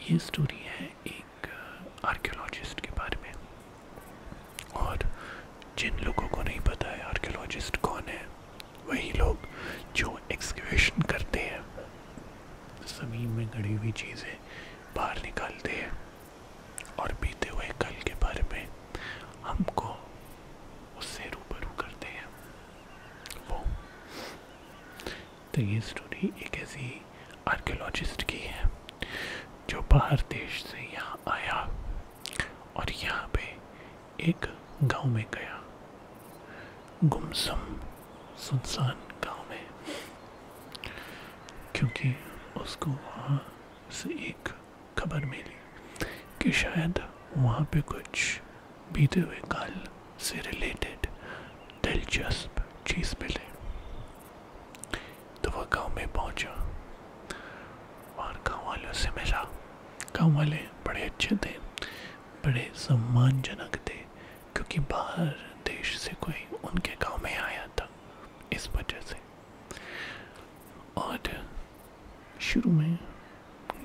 ये स्टोरी है एक आर्कियोलॉजिस्ट के बारे में। और जिन लोगों को नहीं पता है आर्कियोलॉजिस्ट कौन है, वही लोग जो एक्सकवेशन करते हैं, ज़मीन में गड़ी हुई चीज़ें बाहर निकालते हैं और बीते हुए कल के बारे में हमको उससे रूबरू करते हैं वो। तो ये स्टोरी एक ऐसी आर्कियोलॉजिस्ट की है जो बाहर देश से यहाँ आया और यहाँ पे एक गांव में गया, गुमसुम सुनसान गांव में, क्योंकि उसको वहाँ से एक खबर मिली कि शायद वहाँ पे कुछ बीते हुए काल से रिलेटेड दिलचस्प चीज़ मिले। तो वह गांव में पहुँचा और गांव वालों से मिला। गांव वाले बड़े अच्छे थे, बड़े सम्मानजनक थे, क्योंकि बाहर देश से कोई उनके गांव में आया था, इस वजह से। और शुरू में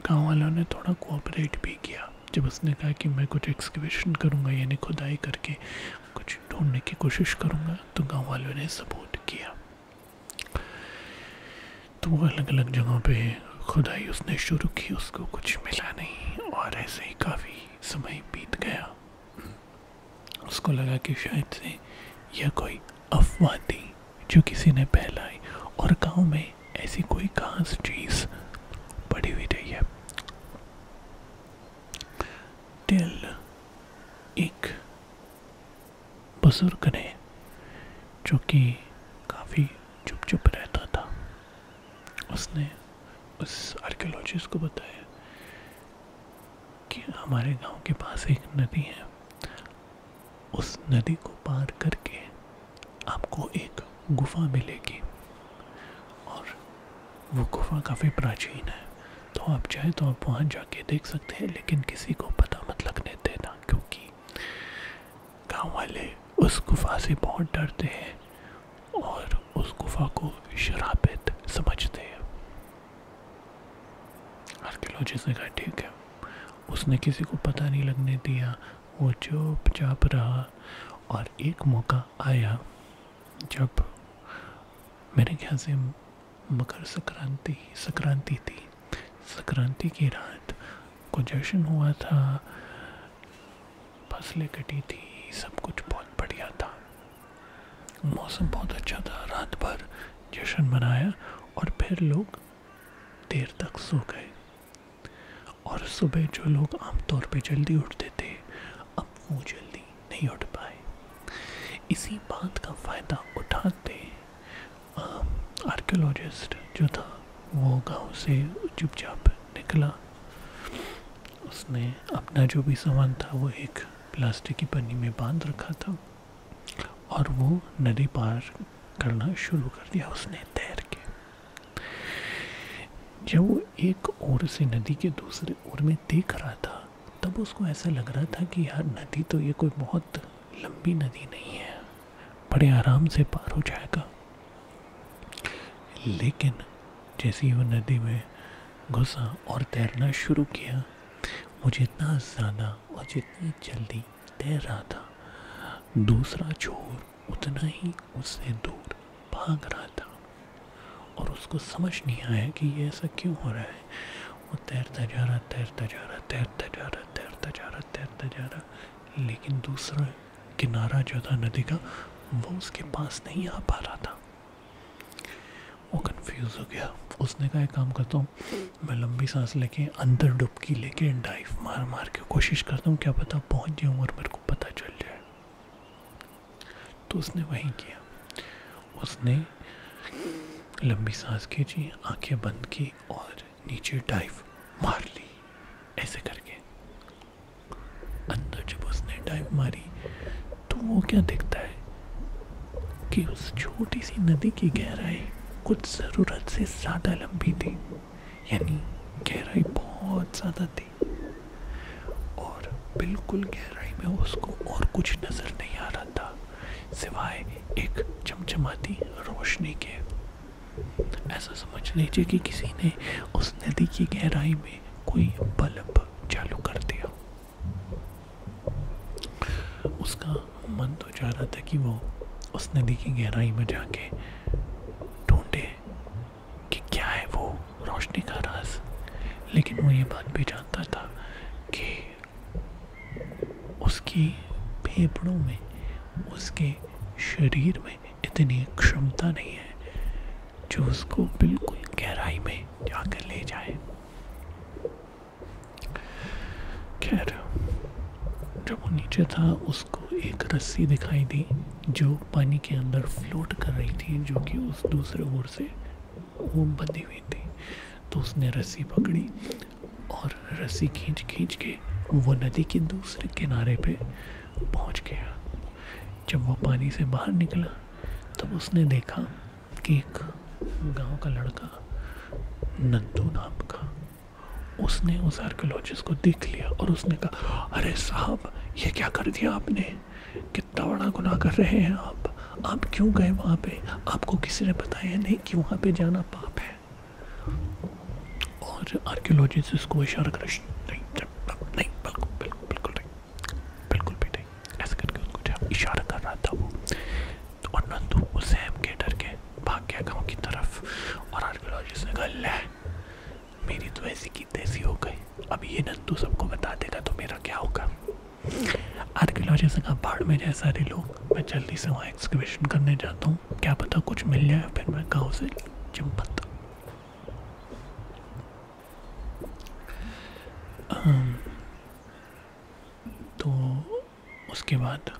गांव वालों ने थोड़ा कोऑपरेट भी किया। जब उसने कहा कि मैं कुछ एक्सकवेशन करूंगा, यानी खुदाई करके कुछ ढूंढने की कोशिश करूंगा, तो गांव वालों ने सपोर्ट किया। तो वो अलग अलग जगहों पे खुदाई उसने शुरू की, उसको कुछ मिला नहीं और ऐसे ही काफ़ी समय बीत गया। उसको लगा कि शायद से यह कोई अफवाह थी जो किसी ने फैलाई और गांव में ऐसी कोई खास चीज़ पड़ी हुई रही है। टिल एक बुजुर्ग ने, जो कि काफ़ी चुप चुप रहता था, उसने उस आर्कियोलॉजिस्ट को बताया कि हमारे गांव के पास एक नदी है, उस नदी को पार करके आपको एक गुफा मिलेगी और वो गुफा काफ़ी प्राचीन है। तो आप चाहे तो आप वहाँ जाके देख सकते हैं, लेकिन किसी को पता मत लगने देना, क्योंकि गांव वाले उस गुफा से बहुत डरते हैं और उस गुफा को श्रापित समझते हैं। आर्कियोलॉजिस्ट ने कहा ठीक है। उसने किसी को पता नहीं लगने दिया, वो चुपचाप रहा। और एक मौका आया जब मेरे ख्याल से मकर संक्रांति थी। संक्रांति की रात को जश्न हुआ था, फसलें कटी थी, सब कुछ बहुत बढ़िया था, मौसम बहुत अच्छा था। रात भर जश्न मनाया और फिर लोग देर तक सो गए। और सुबह जो लोग आमतौर पे जल्दी उठते थे, अब वो जल्दी नहीं उठ पाए। इसी बात का फ़ायदा उठाते आर्कियोलॉजिस्ट जो था वो गांव से चुपचाप निकला। उसने अपना जो भी सामान था वो एक प्लास्टिक की पन्नी में बांध रखा था और वो नदी पार करना शुरू कर दिया उसने तैर के। जब वो एक ओर से नदी के दूसरे ओर में देख रहा था, तब उसको ऐसा लग रहा था कि यार नदी तो ये कोई बहुत लंबी नदी नहीं है, बड़े आराम से पार हो जाएगा। लेकिन जैसे ही वो नदी में घुसा और तैरना शुरू किया, वो जितना ज़्यादा और जितनी जल्दी तैर रहा था, दूसरा छोर उतना ही उससे दूर भाग रहा था। और उसको समझ नहीं आया कि ये ऐसा क्यों हो रहा है। वो तैरता जा रहा, लेकिन दूसरा किनारा जो था नदी का, वो उसके पास नहीं आ पा रहा था। वो कंफ्यूज हो गया। उसने कहा एक काम करता हूँ, मैं लंबी सांस लेके अंदर डुबकी लेके डाइव मार के कोशिश करता हूँ, क्या पता पहुँच जाऊँ और मेरे को पता चल जाए। तो उसने वही किया। उसने लंबी सांस खींची, आंखें बंद की और नीचे डाइव मार ली। ऐसे करके अंदर जब उसने डाइव मारी तो वो क्या दिखता है कि उस छोटी सी नदी की गहराई कुछ ज़रूरत से ज़्यादा लंबी थी, यानी गहराई बहुत ज़्यादा थी। और बिल्कुल गहराई में उसको और कुछ नज़र नहीं आ रहा था सिवाय एक चमचमाती रोशनी के। ऐसा समझ लीजिए कि किसी ने उस नदी की गहराई में कोई बल्ब चालू कर दिया। उसका मन तो चाह रहा था कि वो उस नदी की गहराई में जाके ढूंढे कि क्या है वो रोशनी का राज, लेकिन वो ये बात भी जानता था कि उसकी फेफड़ों में, उसके शरीर में इतनी क्षमता नहीं है जो उसको बिल्कुल गहराई में जाकर ले जाए। खैर, जब वो नीचे था उसको एक रस्सी दिखाई दी जो पानी के अंदर फ्लोट कर रही थी, जो कि उस दूसरे ओर से वो बंधी हुई थी। तो उसने रस्सी पकड़ी और रस्सी खींच खींच के वो नदी के दूसरे किनारे पे पहुंच गया। जब वो पानी से बाहर निकला तब उसने देखा कि एक गांव का लड़का नंदू नाम का, उसने उस आर्कियोलॉजिस्ट को देख लिया और उसने कहा, अरे साहब, ये क्या कर दिया आपने, कितना बड़ा गुनाह कर रहे हैं आप क्यों गए वहाँ पे, आपको किसी ने बताया नहीं कि वहाँ पे जाना पाप है। और आर्कियोलॉजिस्ट उसको इशारा कर, नहीं नहीं, बिल्कुल बिल्कुल बिल्कुल नहीं, बिल्कुल भी नहीं, ऐसे करके उसको इशारा कर रहा था वो। और नंदू उससे के डर के भाग गया गाँव की तरफ। और आर्कियोलॉजिस्ट ने कहा, ले, मेरी तो ऐसी की तैसी हो गई, अब ये नंदू सबको बता देगा तो मेरा क्या होगा। आर्कियोलॉजिस्ट ने कहा, बाढ़ में जाए सारे लोग, मैं जल्दी से वहाँ एक्सकवेशन करने जाता हूँ, क्या पता कुछ मिल जाए, फिर मैं गाँव से चिंपत। तो उसके बाद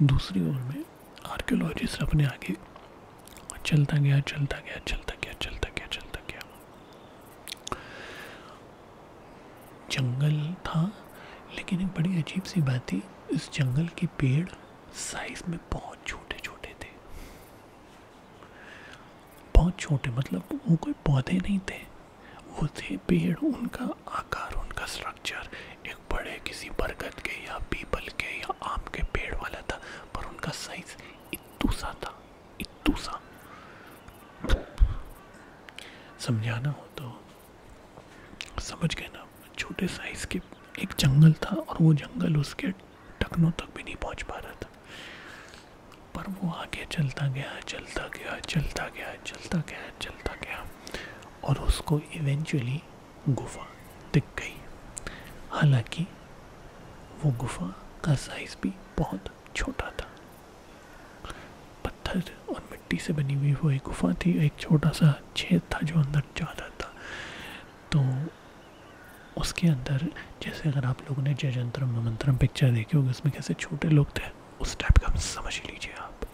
दूसरी ओर में आर्कियोलॉजिस्ट अपने आगे चलता गया चलता गया चलता गया चलता गया चलता गया। जंगल था, लेकिन एक बड़ी अजीब सी बात थी, इस जंगल के पेड़ साइज में बहुत छोटे छोटे थे, बहुत छोटे, मतलब वो कोई पौधे नहीं थे, वो थे पेड़। उनका आकार, उनका स्ट्रक्चर एक बड़े किसी बरगद के या पीपल के या आम के पेड़ वाला था, पर उनका साइज इत्तू सा था, इत्तू सा। समझाना हो तो समझ गए ना, छोटे साइज के एक जंगल था और वो जंगल उसके टखनों तक भी नहीं पहुंच पा रहा था। पर वो आगे चलता गया चलता गया चलता गया चलता गया चलता गया और उसको इवेंचुअली गुफा दिख गई। हालांकि वो गुफा का साइज भी बहुत छोटा था, पत्थर और मिट्टी से बनी हुई वो एक गुफा थी, एक छोटा सा छेद था जो अंदर जाता था। तो उसके अंदर, जैसे अगर आप लोगों ने जयजंत्रम मंत्रम पिक्चर देखी होगी, उसमें कैसे छोटे लोग थे, उस टाइप का समझ लीजिए आप।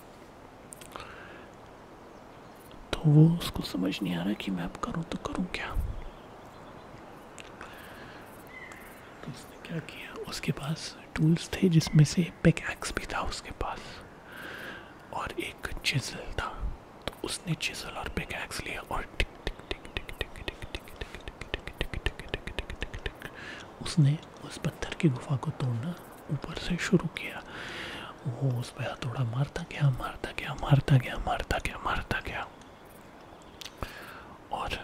तो वो उसको समझ नहीं आ रहा कि मैं अब करूँ तो करूँ क्या। तो उसने क्या किया, उसके पास टूल्स थे जिसमें से पिकैक्स भी था उसके पास और एक चिजल था। तो उसने चिजल और पिकैक्स लिया और टिक टिक टिक टिक टिक टिक टिक टिक टिक टिक टिक टिक टिक टिक टिक उसने उस पत्थर की गुफा को तोड़ना ऊपर से शुरू किया। वो उस पर हथौड़ा मारता गया मारता गया मारता गया मारता गया मारता गया और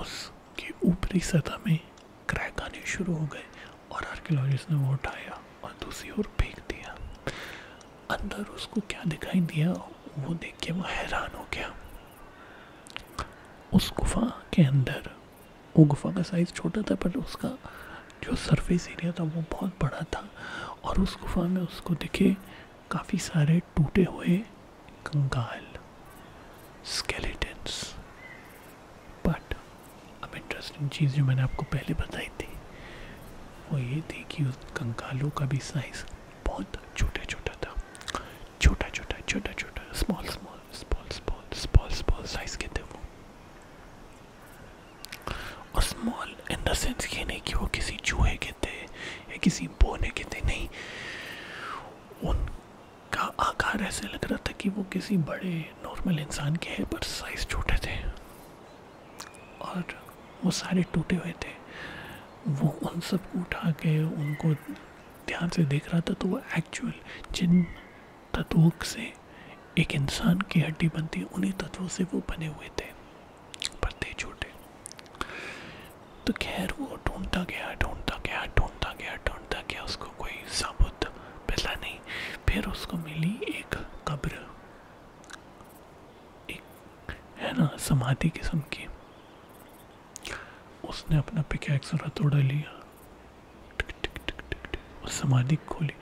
उसकी ऊपरी सतह में क्रैक आने शुरू हो गए और आर्कियोलॉजिस्ट ने वो उठाया और दूसरी ओर फेंक दिया। अंदर उसको क्या दिखाई दिया वो देख के वो हैरान हो गया। उस गुफा के अंदर, वो गुफा का साइज छोटा था पर उसका जो सरफेस एरिया था वो बहुत बड़ा था और उस गुफा में उसको दिखे काफ़ी सारे टूटे हुए कंकाल, स्केलेटन्स। बट अब इंटरेस्टिंग चीज़ जो मैंने आपको पहले बताई थी वो ये थी कि उस कंकालों का भी साइज बहुत छोटा छोटा था, छोटा छोटा छोटा छोटा, small small small small small small size के थे वो। और स्मॉल इन द सेंस ये नहीं कि वो किसी चूहे के थे या किसी बोने के थे, नहीं, उनका आकार ऐसे लग रहा था कि वो किसी बड़े नॉर्मल इंसान के हैं पर साइज छोटे थे और वो सारे टूटे हुए थे। वो उन सब को उठा के उनको ध्यान से देख रहा था तो वो एक्चुअल जिन तत्वों से एक इंसान की हड्डी बनती है उन्हीं तत्वों से वो बने हुए थे पर थे छोटे। तो खैर वो ढूंढता गया ढूंढता गया फिर उसको मिली एक कब्र, एक है ना समाधि किस्म की। उसने अपना पिकैक्स और हथौड़ा लिया, उस समाधि खोली,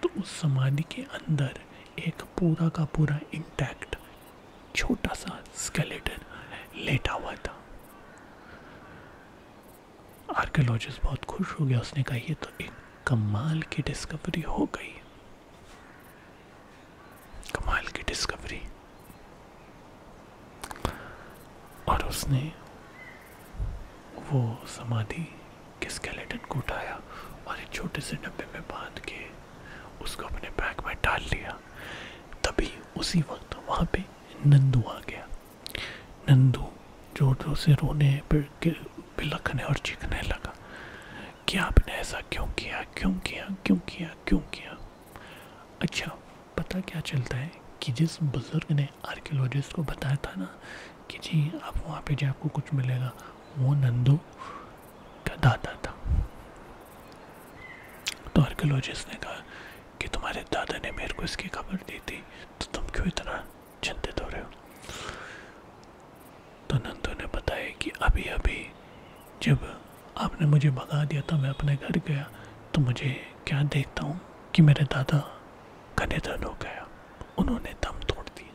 तो उस समाधि के अंदर एक पूरा का पूरा इंटैक्ट छोटा सा स्केलेटन लेटा हुआ था। आर्कियोलॉजिस्ट बहुत खुश हो गया, उसने कहा ये तो एक कमाल की डिस्कवरी हो गई, कमाल की डिस्कवरी। और उसने वो समाधि के स्केलेटन को उठाया और एक छोटे से डब्बे में बांध के उसको अपने बैग में डाल लिया। तभी उसी वक्त वहाँ पे नंदू आ गया। नंदू जोर जोर से रोने बिलखने और चीखने लगा कि आपने ऐसा क्यों किया, क्यों किया, क्यों किया, क्यों किया। अच्छा, पता क्या चलता है कि जिस बुजुर्ग ने आर्कियोलॉजिस्ट को बताया था ना कि जी आप वहाँ पे जो आपको कुछ मिलेगा, वो नंदू का दादा था। तो आर्कियोलॉजिस्ट ने कहा कि तुम्हारे दादा ने मेरे को इसकी खबर दी थी, तो तुम क्यों इतना चिंतित हो रहे हो। तो नंदू ने बताया कि अभी अभी जब आपने मुझे भगा दिया था, मैं अपने घर गया तो मुझे क्या देखता हूँ कि मेरे दादा का निधन हो गया, उन्होंने दम तोड़ दिया।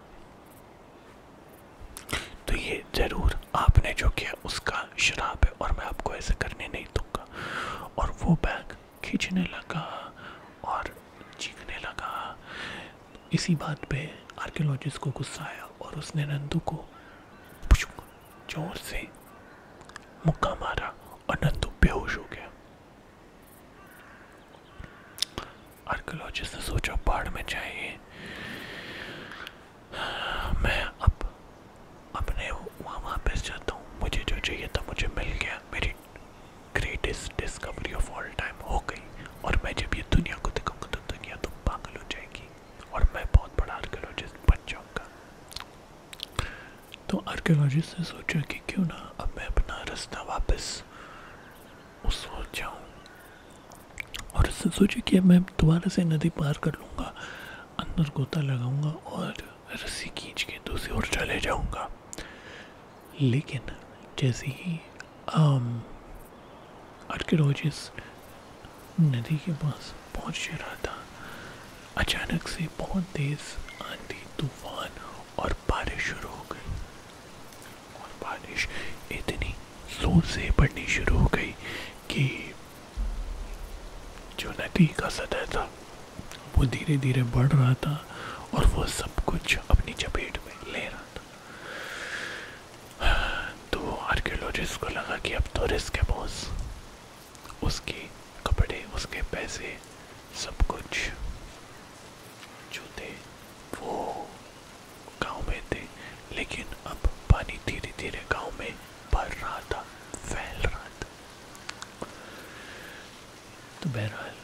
तो ये जरूर आपने जो किया उसका श्राप है और मैं आपको ऐसे करने नहीं दूंगा। और वो बैग खींचने लगा और चीखने लगा। इसी बात पे आर्कियोलॉजिस्ट को गुस्सा आया और उसने नंदू को जोर से मुक्का मारा और नंदू बेहोश हो गया। आर्कियोलॉजिस्ट ने सोचा पहाड़ में जाइए, मैं अब अपने वहाँ वापस जाता हूँ, मुझे जो चाहिए था मुझे मिल गया, मेरी greatest discovery of all time हो गई। और मैं जब ये दुनिया को दिखाऊंगा तो दुनिया तो पागल हो जाएगी और मैं बहुत बड़ा आर्कियोलॉजिस्ट बन जाऊंगा। तो आर्कियोलॉजिस्ट ने सोचा कि क्यों ना अब मैं अपना रास्ता वापस उस ओर जाऊं, और उसने सोचा कि अब मैं दोबारा से नदी पार कर लूँगा, अंदर गोता लगाऊंगा और रस्सी खींच के दूसरी ओर चले जाऊंगा। लेकिन जैसे ही आर्कियोलॉजिस्ट नदी के पास पहुंच रहा था, अचानक से बहुत तेज आंधी, तूफान और बारिश शुरू हो गई। और बारिश इतनी जोर से पड़नी शुरू हो गई कि जो नदी का सतह था वो धीरे धीरे बढ़ रहा था और वो सब कुछ अपनी चपेट में ले रहा था। तो आर्कियोलॉजिस्ट को लगा कि अब तो रिस्क है बॉस। उसके कपड़े, उसके पैसे, सब कुछ जो थे वो गांव में थे, लेकिन अब पानी धीरे धीरे गांव में भर रहा था, फैल रहा था। तो बहरहाल,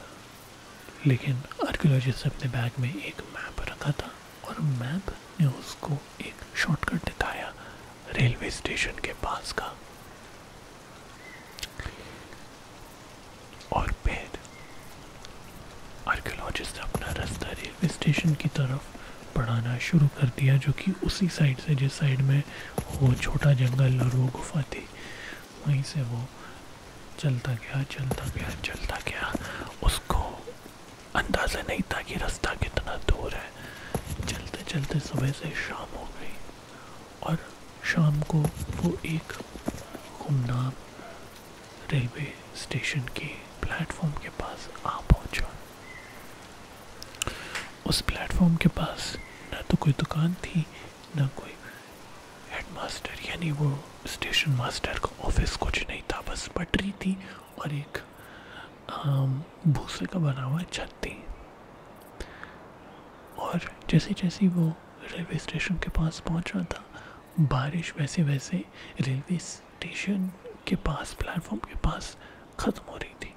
लेकिन आर्कियोलॉजिस्ट ने अपने बैग में एक मैप रखा था और मैप ने उसको एक शॉर्टकट दिखाया रेलवे स्टेशन के पास का। और फिर आर्कियोलॉजिस्ट ने अपना रास्ता रेलवे स्टेशन की तरफ बढ़ाना शुरू कर दिया, जो कि उसी साइड से जिस साइड में वो छोटा जंगल और वो गुफा थी, वहीं से वो चलता गया, चलता गया, चलता गया। उसको अंदाज़ा नहीं था कि रास्ता कितना दूर है। चलते चलते सुबह से शाम हो गई और शाम को वो एक गुमनाम रेलवे स्टेशन के प्लेटफॉर्म के पास आ पहुंचा। उस प्लेटफॉर्म के पास ना तो कोई दुकान थी, ना कोई हेडमास्टर यानी वो स्टेशन मास्टर का ऑफिस, कुछ नहीं था। बस पटरी थी और एक भूसे का बना हुआ छत थी। और जैसे जैसे वो रेलवे स्टेशन के पास पहुंच रहा था, बारिश वैसे वैसे रेलवे स्टेशन के पास, प्लेटफॉर्म के पास ख़त्म हो रही थी।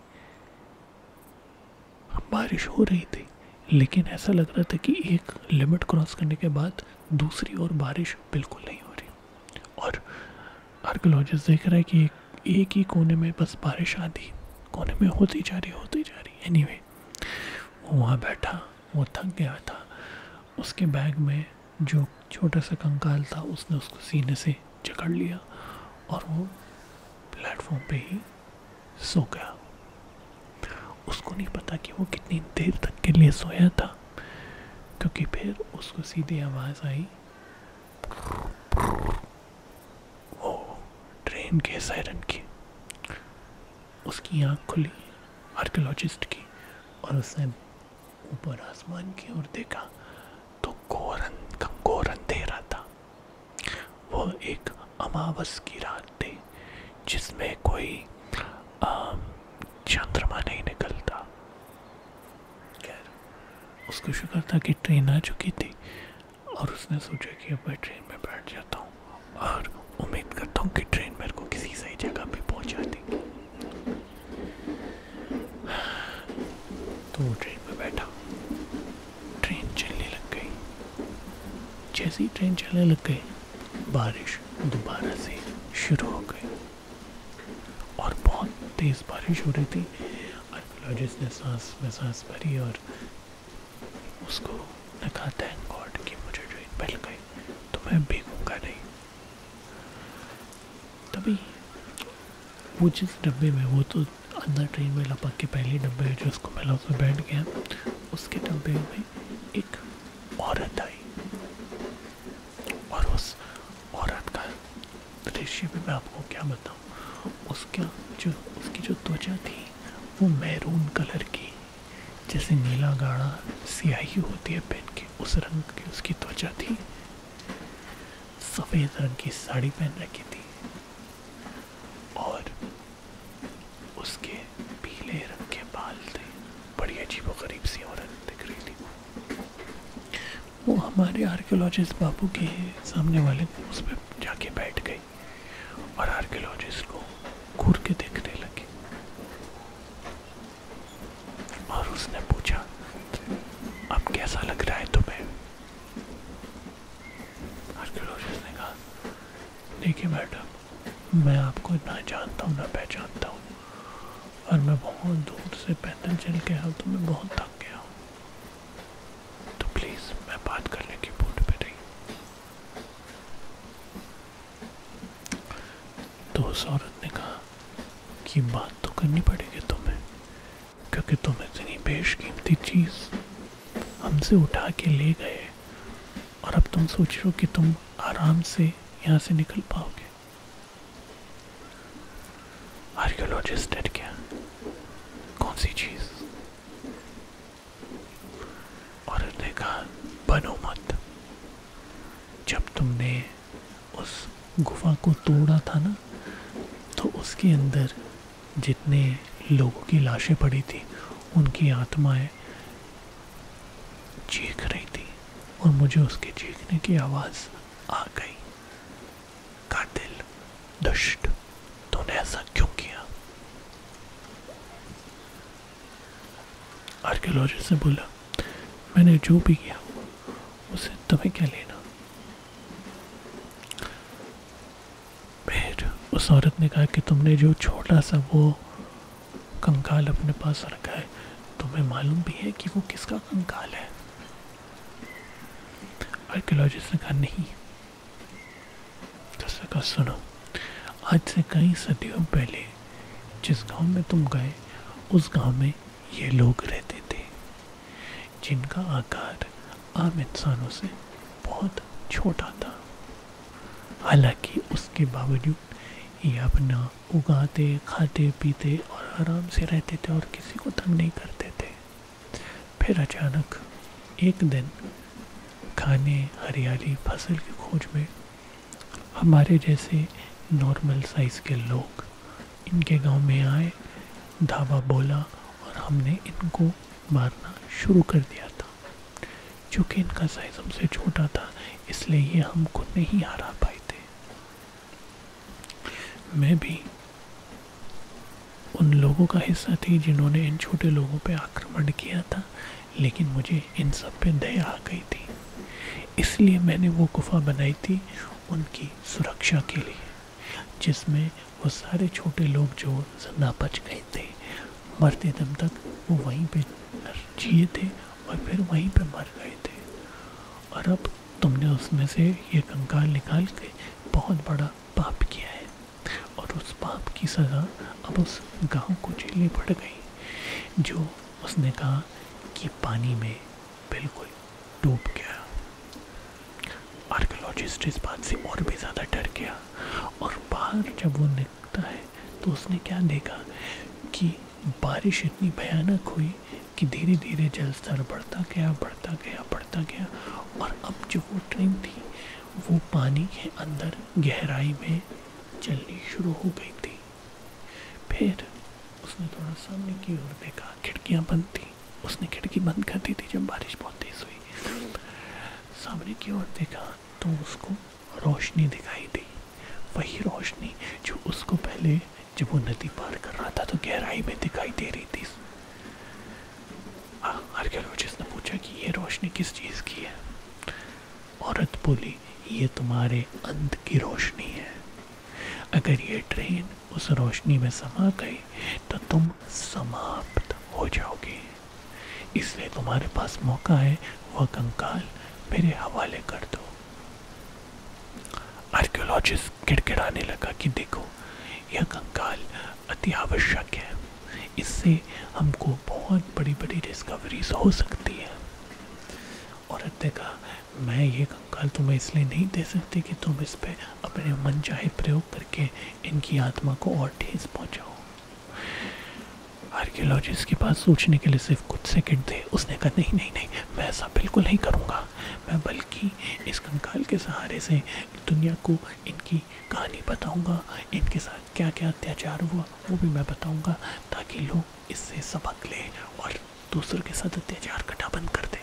बारिश हो रही थी, लेकिन ऐसा लग रहा था कि एक लिमिट क्रॉस करने के बाद दूसरी ओर बारिश बिल्कुल नहीं हो रही। और आर्कियोलॉजिस्ट देख रहा है कि एक ही कोने में बस बारिश आधी कोने में होती जा रही। एनीवे, वो वहाँ बैठा वो थक गया था। उसके बैग में जो छोटा सा कंकाल था उसने उसको सीने से जकड़ लिया और वो प्लेटफॉर्म पे ही सो गया। उसको नहीं पता कि वो कितनी देर तक के लिए सोया था, क्योंकि फिर उसको सीधी आवाज़ आई वो ट्रेन के सायरन की। उसकी आँख खुली आर्कियोलॉजिस्ट की और उसने ऊपर आसमान की ओर देखा तो घोर अंधेरा था। वो एक अमावस की रात थी जिसमें कोई चंद्रमा नहीं निकलता। खैर उसको शुक्र था कि ट्रेन आ चुकी थी और उसने सोचा कि अब मैं ट्रेन में बैठ जाता हूँ और उम्मीद करता हूँ कि ट्रेन मेरे को किसी सही जगह पे पहुँचा देगी। तो वो ट्रेन में बैठा, ट्रेन चलने लग गई। जैसे ही ट्रेन चलने लग गई बारिश दोबारा से शुरू हो गई और बहुत तेज़ बारिश हो रही थी। आर्कियोलॉजिस्ट ने सांस में सांस भरी और उसको कहा थैंक गॉड कि मुझे ट्रेन मिल गई तो मैं भीगूंगा नहीं। तभी वो जिस डब्बे में, वो तो अंदर ट्रेन में लपक के पहले डब्बे जो उसको मिला उसमें बैठ गया, उसके डब्बे में एक औरत आई और उस औरत का दृश्य भी मैं आपको क्या बताऊं। उसकी जो त्वचा थी वो मैरून कलर की, जैसे नीला गाढ़ा स्याही होती है पहन के, उस रंग की उसकी त्वचा थी। सफ़ेद रंग की साड़ी पहन रखी थी और उसके पीले रंग के बाल थे। बड़ी अजीबोगरीब सी औरत दिख रही थी। वो हमारे आर्कियोलॉजिस्ट बाबू के सामने वाले उस पर जाके बैठ गई और आर्कियोलॉजिस्ट को घूर के देखने लगी और उसने पूछा अब कैसा लग रहा है तुम्हें। आर्कियोलॉजिस्ट ने कहा देखिए मैडम, मैं आपको ना जानता हूँ ना पहचानता हूँ और मैं बहुत दूर से पैदल चल के आया तो मैं बहुत थक गया हूँ, तो प्लीज़ मैं बात करने की मूड पे रही। तो उस औरत ने कहा कि बात तो करनी पड़ेगी तुम्हें, क्योंकि तुम इतनी बेशकीमती चीज़ हमसे उठा के ले गए और अब तुम सोच रहे हो कि तुम आराम से यहाँ से निकल पाओगे। आर्कियोलॉजिस्ट डर गया, कौन सी चीज़? औरत ने कहा बनो मत। जब तुमने उस गुफा को तोड़ा था ना, तो उसके अंदर जितने लोगों की लाशें पड़ी थी उनकी आत्माएं चीख रही थी और मुझे उसके चीखने की आवाज़ आ गई। कातिल, दुष्ट, तूने ऐसा क्यों किया? आर्कियोलॉजिस्ट ने बोला मैंने जो भी किया उससे तुम्हें क्या लेना। फिर उस औरत ने कहा कि तुमने जो छोटा सा वो कंकाल अपने पास रखा है, तुम्हें मालूम भी है कि वो किसका कंकाल है? आर्कियोलॉजिस्ट ने कहा नहीं। तो उसने कहा सुनो, आज से कई सदियों पहले जिस गांव में तुम गए उस गांव में ये लोग रहते थे जिनका आकार आम इंसानों से बहुत छोटा था। हालांकि उसके बावजूद ये अपना उगाते, खाते, पीते और आराम से रहते थे और किसी को तंग नहीं करते थे। फिर अचानक एक दिन खाने, हरियाली, फसल की खोज में हमारे जैसे नॉर्मल साइज़ के लोग इनके गांव में आए, धावा बोला और हमने इनको मारना शुरू कर दिया था। चूँकि इनका साइज़ हमसे छोटा था इसलिए ये हमको नहीं हरा पाए थे। मैं भी उन लोगों का हिस्सा थी जिन्होंने इन छोटे लोगों पे आक्रमण किया था, लेकिन मुझे इन सब पे दया आ गई थी, इसलिए मैंने वो गुफा बनाई थी उनकी सुरक्षा के लिए, जिसमें वो सारे छोटे लोग जो जिंदा बच गए थे, मरते दम तक वो वहीं पे जिए थे और फिर वहीं पे मर गए थे। और अब तुमने उसमें से ये कंकाल निकाल के बहुत बड़ा पाप किया है और उस पाप की सज़ा अब उस गांव को झेलनी पड़ गई। जो उसने कहा कि पानी में बिल्कुल डूब गया। आर्कियोलॉजिस्ट इस बात से और भी ज़्यादा डर गया और बाहर जब वो निकलता है तो उसने क्या देखा कि बारिश इतनी भयानक हुई कि धीरे धीरे जल स्तर बढ़ता गया बढ़ता गया बढ़ता गया और अब जो वो ट्रेन थी वो पानी के अंदर गहराई में चलनी शुरू हो गई थी। फिर उसने थोड़ा सामने की ओर देखा, खिड़कियां बंद थी। उसने खिड़की बंद कर दी थी जब बारिश बहुत तेज हुई। सामने की ओर देखा तो उसको रोशनी दिखाई दी, वही रोशनी जो उसको पहले जब वो नदी पार कर रहा था तो गहराई में दिखाई दे रही थी। आर्कियोलॉजिस्ट ने पूछा कि ये रोशनी किस चीज़ की है। औरत बोली, ये तुम्हारे अंत की रोशनी है। अगर ये ट्रेन उस रोशनी में समा गई तो तुम समाप्त हो जाओगे, इसलिए तुम्हारे पास मौका है, वह कंकाल मेरे हवाले कर दो। आर्कियोलॉजिस्ट गिड़गिड़ाने लगा कि देखो, यह कंकाल अति आवश्यक है, इससे हमको बहुत बड़ी बड़ी डिस्कवरीज हो सकती है। औरत ने कहा, मैं ये कंकाल तुम्हें इसलिए नहीं दे सकती कि तुम इस पे अपने मन चाहे प्रयोग करके इनकी आत्मा को और ठेस पहुंचाओ। आर्कियोलॉजिस्ट के पास सोचने के लिए सिर्फ कुछ सेकंड थे। उसने कहा, नहीं नहीं नहीं, मैं ऐसा बिल्कुल नहीं करूँगा। मैं बल्कि इस कंकाल के सहारे से दुनिया को इनकी कहानी बताऊँगा, इनके साथ क्या क्या अत्याचार हुआ वो भी मैं बताऊँगा, ताकि लोग इससे सबक लें और दूसरों के साथ अत्याचार करना बंद कर दें।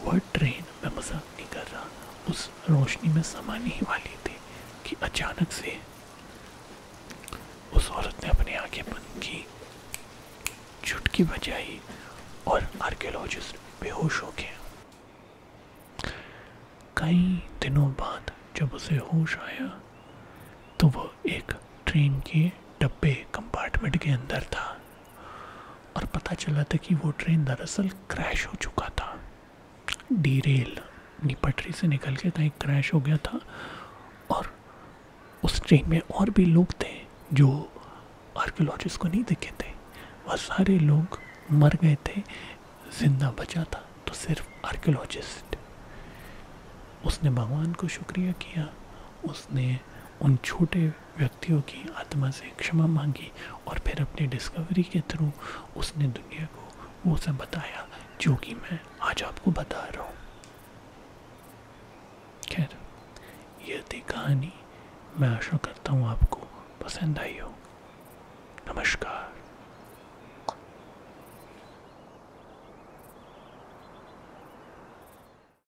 वह ट्रेन, मैं मजाक नहीं कर रहा, उस रोशनी में समाने ही वाली थी कि अचानक से उस औरत ने अपनी आंखें बंद की, चुटकी बजाई और आर्कियोलॉजिस्ट बेहोश हो गया। कई दिनों बाद जब उसे होश आया तो वह एक ट्रेन के डब्बे कंपार्टमेंट के अंदर था और पता चला था कि वो ट्रेन दरअसल क्रैश हो चुका था। डीरेल, अपनी पटरी से निकल के कहीं क्रैश हो गया था और उस ट्रेन में और भी लोग थे जो आर्कियोलॉजिस्ट को नहीं दिखे थे। वह सारे लोग मर गए थे, जिंदा बचा था तो सिर्फ आर्कियोलॉजिस्ट। उसने भगवान को शुक्रिया किया, उसने उन छोटे व्यक्तियों की आत्मा से क्षमा मांगी और फिर अपनी डिस्कवरी के थ्रू उसने दुनिया को वो सब बताया जो कि मैं आज आपको बता रहा हूँ। खैर, यह थी कहानी। मैं आशा करता हूँ आपको पसंद आई हो। नमस्कार।